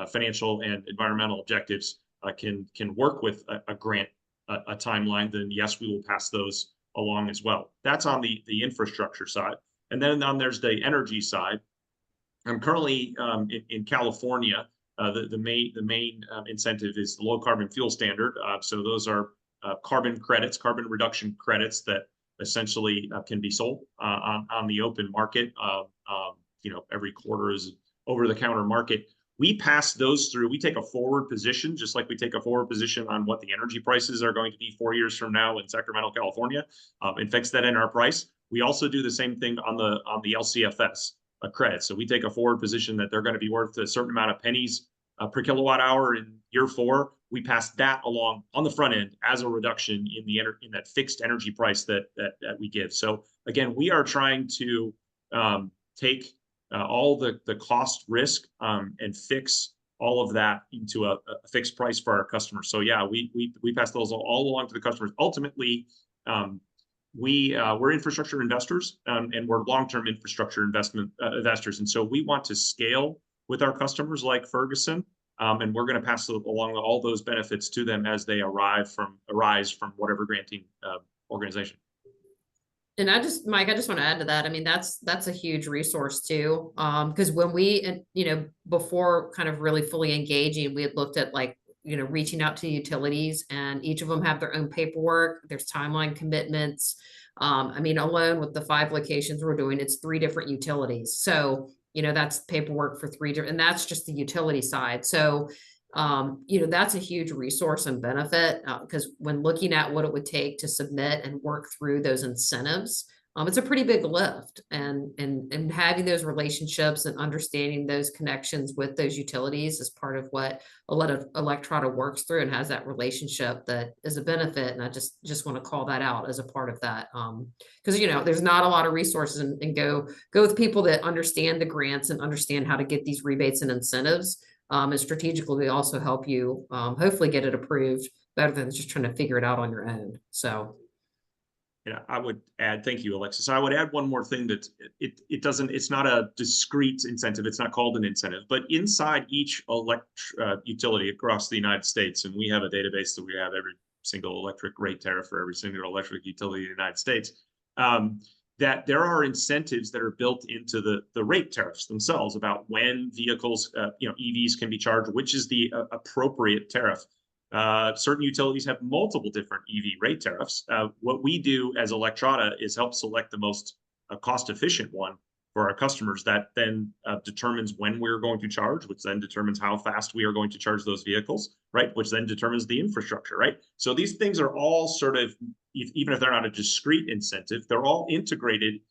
financial and environmental objectives can work with a grant, a timeline, then yes, we will pass those along as well. That's on the infrastructure side. And then there's the energy side. I'm currently in California. The main incentive is the low carbon fuel standard. So those are carbon credits, carbon reduction credits that essentially can be sold on the open market. You know, every quarter is over the counter market. We pass those through. We take a forward position, just like we take a forward position on what the energy prices are going to be 4 years from now in Sacramento, California, and fix that in our price. We also do the same thing on the LCFS credit. So we take a forward position that they're going to be worth a certain amount of pennies per kilowatt hour in year 4. We pass that along on the front end as a reduction in that fixed energy price that we give. So again, we are trying to take all the cost risk and fix all of that into a fixed price for our customers. So yeah, we pass those all along to the customers. Ultimately, we're infrastructure investors and we're long-term infrastructure investors. And so we want to scale with our customers like Ferguson, and we're going to pass along all those benefits to them as they arise from whatever granting organization. And Mike, I just want to add to that. I mean, that's a huge resource too. Because when we, and before kind of really fully engaging, we had looked at like, reaching out to utilities, and each of them have their own paperwork. There's timeline commitments. I mean, alone with the 5 locations we're doing, it's 3 different utilities. So, that's paperwork for 3 different, and that's just the utility side. So, that's a huge resource and benefit, because when looking at what it would take to submit and work through those incentives, it's a pretty big lift, and having those relationships and understanding those connections with those utilities is part of what a lot of Electrada works through, and has that relationship that is a benefit. And I just want to call that out as a part of that. Because there's not a lot of resources, and go with people that understand the grants and understand how to get these rebates and incentives. And strategically also help you hopefully get it approved better than just trying to figure it out on your own. So Yeah, I would add, thank you, Alexis. I would add one more thing, that it's not a discrete incentive. It's not called an incentive, but inside each utility across the United States, and we have a database that we have every single electric rate tariff for every single electric utility in the United States, that there are incentives that are built into the rate tariffs themselves about when vehicles, EVs can be charged, which is the appropriate tariff. Certain utilities have multiple different EV rate tariffs. What we do as Electrada is help select the most cost-efficient one for our customers, that then determines when we're going to charge, which then determines how fast we are going to charge those vehicles, right? Which then determines the infrastructure, right? So these things are all sort of, even if they're not a discrete incentive, they're all integrated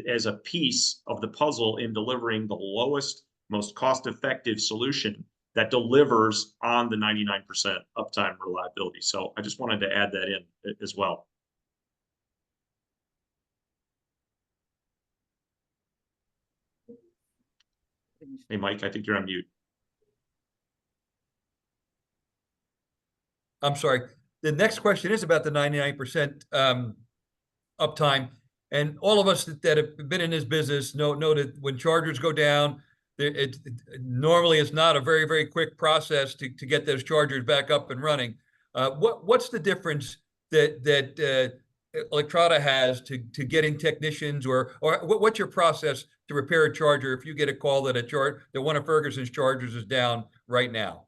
as a piece of the puzzle in delivering the lowest, most cost-effective solution that delivers on the 99% uptime reliability. So I just wanted to add that in as well. Hey, Mike, I think you're on mute. I'm sorry. The next question is about the 99% uptime. And all of us that have been in this business know that when chargers go down, normally it's not a very, very quick process to get those chargers back up and running. What's the difference that Electrada has to getting technicians, or what's your process to repair a charger if you get a call that one of Ferguson's chargers is down right now?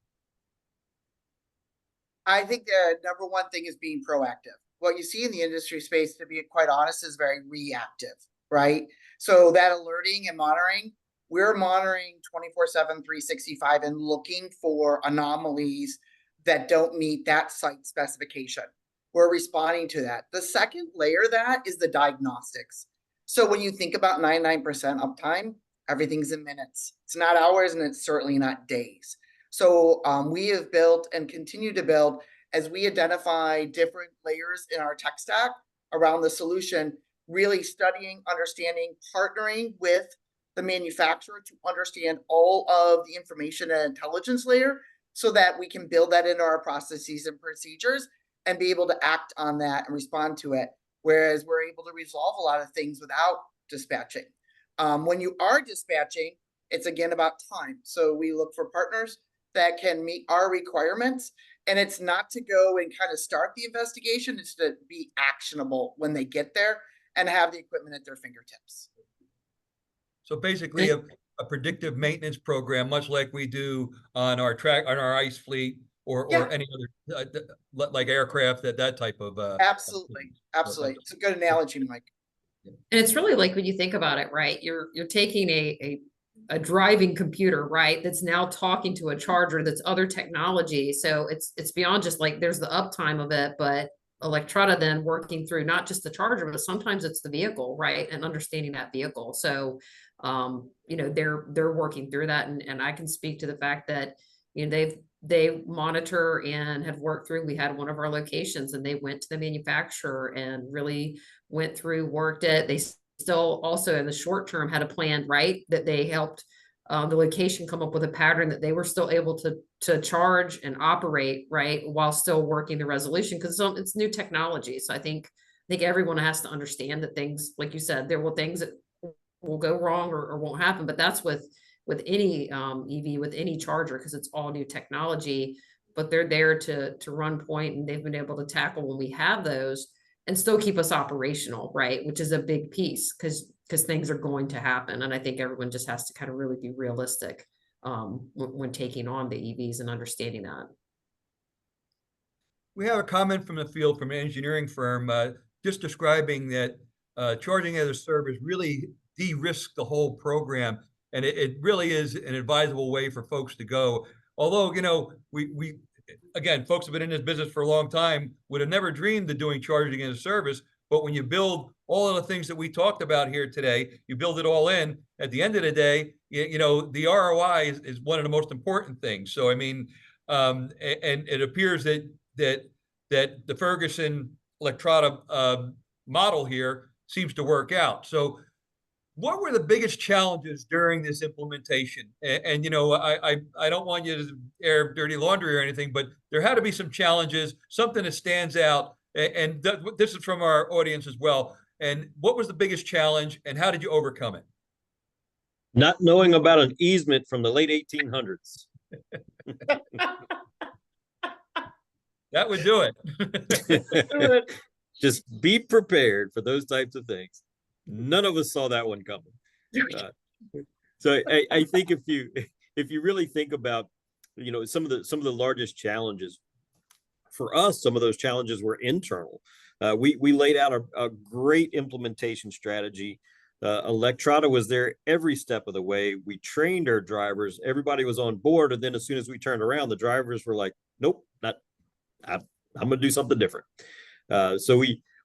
I think the number one thing is being proactive. What you see in the industry space, to be quite honest, is very reactive, right? So that alerting and monitoring, we're monitoring 24/7, 365, and looking for anomalies that don't meet that site specification. We're responding to that. The second layer of that is the diagnostics. So when you think about 99% uptime, everything's in minutes. It's not hours, and it's certainly not days. So we have built and continue to build, as we identify different layers in our tech stack around the solution, really studying, understanding, partnering with the manufacturer to understand all of the information and intelligence layer, so that we can build that into our processes and procedures and be able to act on that and respond to it. Whereas we're able to resolve a lot of things without dispatching. When you are dispatching, it's again about time. So we look for partners that can meet our requirements, and it's not to go and kind of start the investigation, it's to be actionable when they get there and have the equipment at their fingertips. So basically a predictive maintenance program, much like we do on our ice fleet or any other like aircraft, that type of absolutely. It's a good analogy, Mike. And it's really like, when you think about it, right? You're taking a driving computer, right, that's now talking to a charger that's other technology. So it's beyond just like, there's the uptime of it, but Electrada then working through not just the charger, but sometimes it's the vehicle, right, and understanding that vehicle. So they're working through that, and I can speak to the fact that they monitor and have worked through. We had one of our locations, and they went to the manufacturer and really went through, worked it. They still also in the short term had a plan, right, that they helped the location come up with a pattern that they were still able to charge and operate, right, while still working the resolution, because it's new technology. So I think everyone has to understand that things, like you said, there will things that will go wrong or won't happen, but that's with any EV, with any charger, because it's all new technology. But they're there to run point, and they've been able to tackle when we have those. and still keep us operational, right? Which is a big piece because things are going to happen. And I think everyone just has to kind of really be realistic when taking on the EVs and understanding that. We have a comment from the field from an engineering firm just describing that charging as a service really de-risks the whole program. And it really is an advisable way for folks to go. Although, you know, we again, folks have been in this business for a long time, would have never dreamed of doing charging as a service. But when you build all of the things that we talked about here today, you build it all in, at the end of the day, you know, the ROI is one of the most important things. So, I mean, and it appears that the Ferguson Electrada model here seems to work out. So what were the biggest challenges during this implementation? And you know, I don't want you to air dirty laundry or anything, but there had to be some challenges, something that stands out. And this is from our audience as well. And what was the biggest challenge and how did you overcome it? Not knowing about an easement from the late 1800s. That would do it. Just be prepared for those types of things. None of us saw that one coming. So I think if you really think about, you know, some of the largest challenges for us, some of those challenges were internal. We laid out a great implementation strategy. Electrada was there every step of the way. We trained our drivers. Everybody was on board. And then as soon as we turned around, the drivers were like, nope, I'm going to do something different. So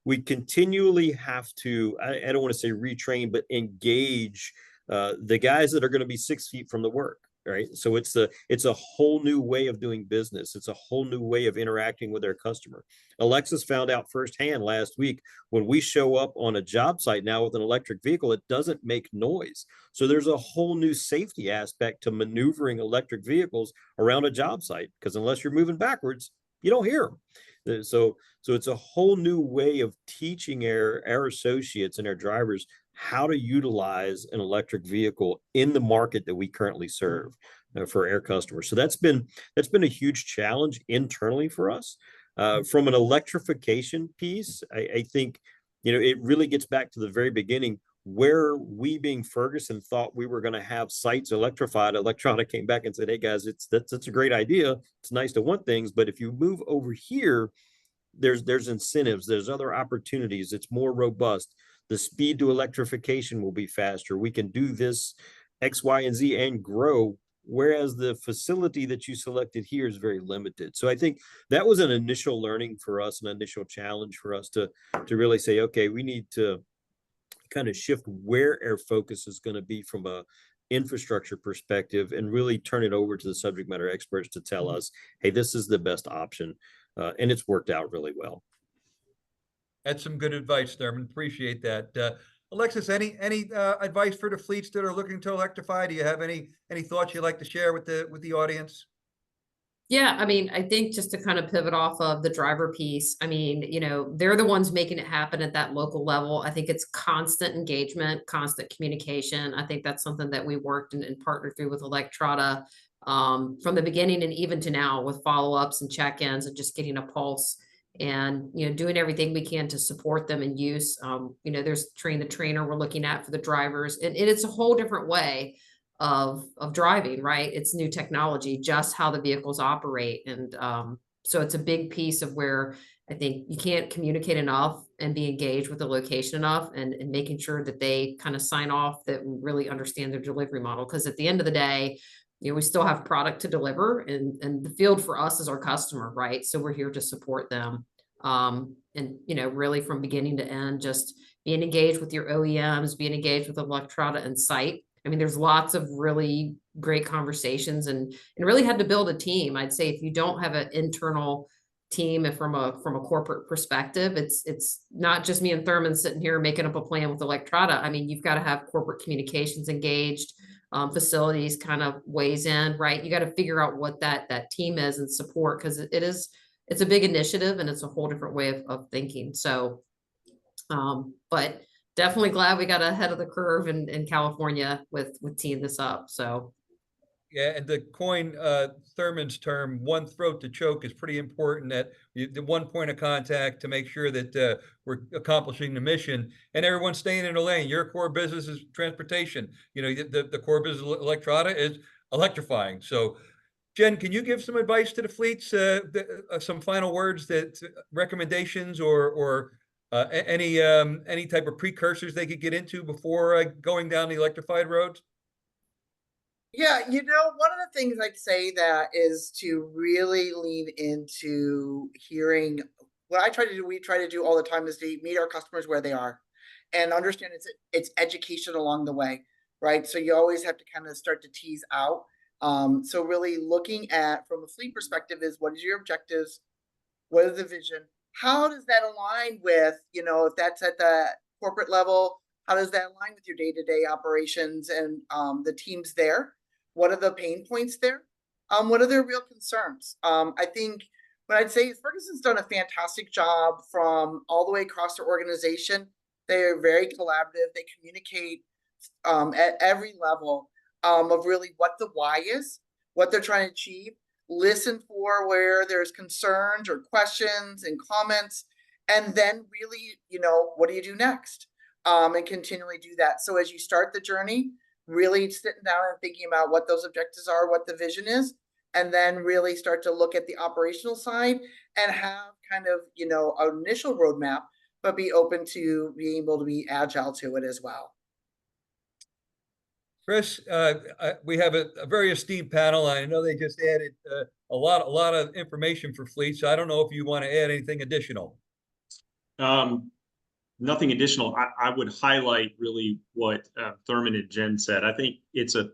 we continually have to, I don't want to say retrain, but engage the guys that are going to be 6 feet from the work, right? So it's a whole new way of doing business. It's a whole new way of interacting with their customer. Alexis found out firsthand last week, when we show up on a job site now with an electric vehicle, it doesn't make noise. So there's a whole new safety aspect to maneuvering electric vehicles around a job site, because unless you're moving backwards, you don't hear them. So it's a whole new way of teaching our associates and our drivers how to utilize an electric vehicle in the market that we currently serve for our customers. So that's been a huge challenge internally for us. From an electrification piece, I think, you know, it really gets back to the very beginning, where we, being Ferguson, thought we were going to have sites electrified. Electrada came back and said, hey guys, that's a great idea. It's nice to want things, but if you move over here, there's incentives, there's other opportunities. It's more robust. The speed to electrification will be faster. We can do this X, Y, and Z and grow. Whereas the facility that you selected here is very limited. So I think that was an initial learning for us, an initial challenge for us to really say, okay, we need to kind of shift where our focus is going to be from a infrastructure perspective and really turn it over to the subject matter experts to tell us, hey, this is the best option. And it's worked out really well. That's some good advice, Thurman. Appreciate that. Alexis, any advice for the fleets that are looking to electrify? Do you have any thoughts you'd like to share with the audience? Yeah, I mean, I think just to kind of pivot off of the driver piece, I mean, you know, they're the ones making it happen at that local level. I think it's constant engagement, constant communication. I think that's something that we worked and partnered through with Electrada from the beginning and even to now, with follow-ups and check-ins and just getting a pulse and, you know, doing everything we can to support them in use. You know, there's train the trainer we're looking at for the drivers, and it's a whole different way of driving, right? It's new technology, just how the vehicles operate. And so it's a big piece of where I think you can't communicate enough and be engaged with the location enough, and making sure that they kind of sign off that we really understand their delivery model. Because at the end of the day, you know, we still have product to deliver, and the field for us is our customer, right? So we're here to support them. And, you know, really from beginning to end, just being engaged with your OEMs, being engaged with Electrada and site. I mean, there's lots of really great conversations, and really had to build a team. I'd say if you don't have an internal team, and from a corporate perspective, it's not just me and Thurman sitting here making up a plan with Electrada. I mean, you've got to have corporate communications engaged, facilities kind of weighs in, right? You got to figure out what that team is and support, because it's a big initiative and it's a whole different way of thinking. So, but definitely glad we got ahead of the curve in California with teeing this up. So Yeah, and to coin Thurman's term, one throat to choke is pretty important. That the one point of contact to make sure that we're accomplishing the mission, and everyone's staying in the lane. Your core business is transportation. You know, the core business of Electrada is electrifying. So, Jen, can you give some advice to the fleets? Some final words, that recommendations, or any type of precursors they could get into before going down the electrified roads? Yeah, one of the things I'd say that is to really lean into hearing what I try to do, we try to do all the time, is to meet our customers where they are and understand it's education along the way, right? So you always have to kind of start to tease out. So really looking at, from a fleet perspective, is what is your objectives? What is the vision? How does that align with, if that's at the corporate level, how does that align with your day-to-day operations and the teams there? What are the pain points there? What are their real concerns? I think what I'd say is Ferguson's done a fantastic job from all the way across their organization. They are very collaborative. They communicate at every level of really what the why is, what they're trying to achieve. Listen for where there's concerns or questions and comments, and then really, what do you do next? And continually do that. So as you start the journey, really sitting down and thinking about what those objectives are, what the vision is, and then really start to look at the operational side and have kind of, an initial roadmap, but be open to being able to be agile to it as well. Chris, we have a very esteemed panel. I know they just added a lot of information for fleets. So I don't know if you want to add anything additional. Nothing additional. I would highlight really what Thurman and Jen said. I think it's and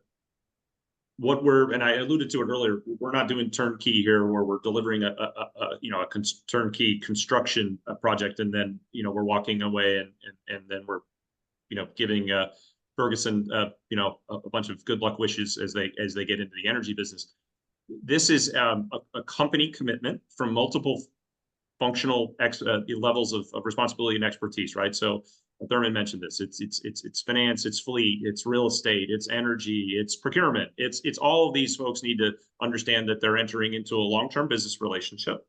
I alluded to it earlier, we're not doing turnkey here where we're delivering a turnkey construction project, and then, we're walking away and then we're, giving Ferguson, a bunch of good luck wishes as they get into the energy business. This is a company commitment from multiple functional levels of responsibility and expertise, right? So Thurman mentioned this. It's finance, it's fleet, it's real estate, it's energy, it's procurement. It's all of these folks need to understand that they're entering into a long-term business relationship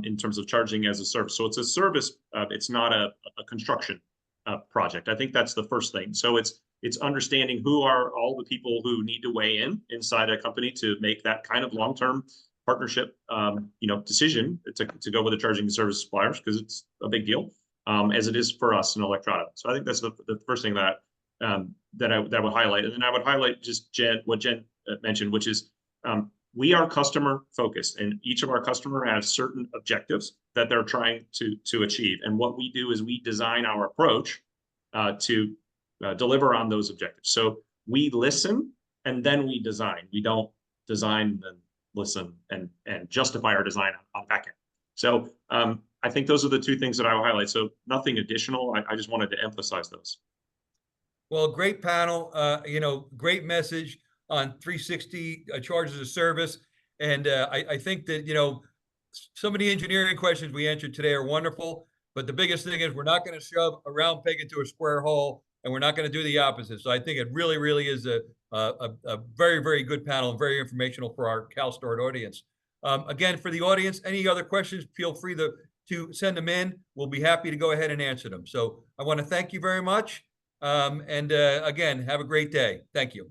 in terms of charging as a service. So it's a service. It's not a construction project. I think that's the first thing. So it's understanding who are all the people who need to weigh in inside a company to make that kind of long-term partnership, decision to go with the charging service suppliers, because it's a big deal, as it is for us in Electrada. So I think that's the first thing that I would highlight. And then I would highlight just what Jen mentioned, which is we are customer focused, and each of our customer has certain objectives that they're trying to achieve. And what we do is we design our approach to deliver on those objectives. So we listen and then we design. We don't design and listen and justify our design on back end. So I think those are the two things that I will highlight. So nothing additional. I just wanted to emphasize those. Well, great panel. Great message on 360 charges of service. And I think that, some of the engineering questions we answered today are wonderful. But the biggest thing is we're not going to shove a round peg into a square hole, and we're not going to do the opposite. So I think it really, really is a very, very good panel and very informational for our CalStart audience. Again, for the audience, any other questions, feel free to send them in. We'll be happy to go ahead and answer them. So I want to thank you very much. And again, have a great day. Thank you.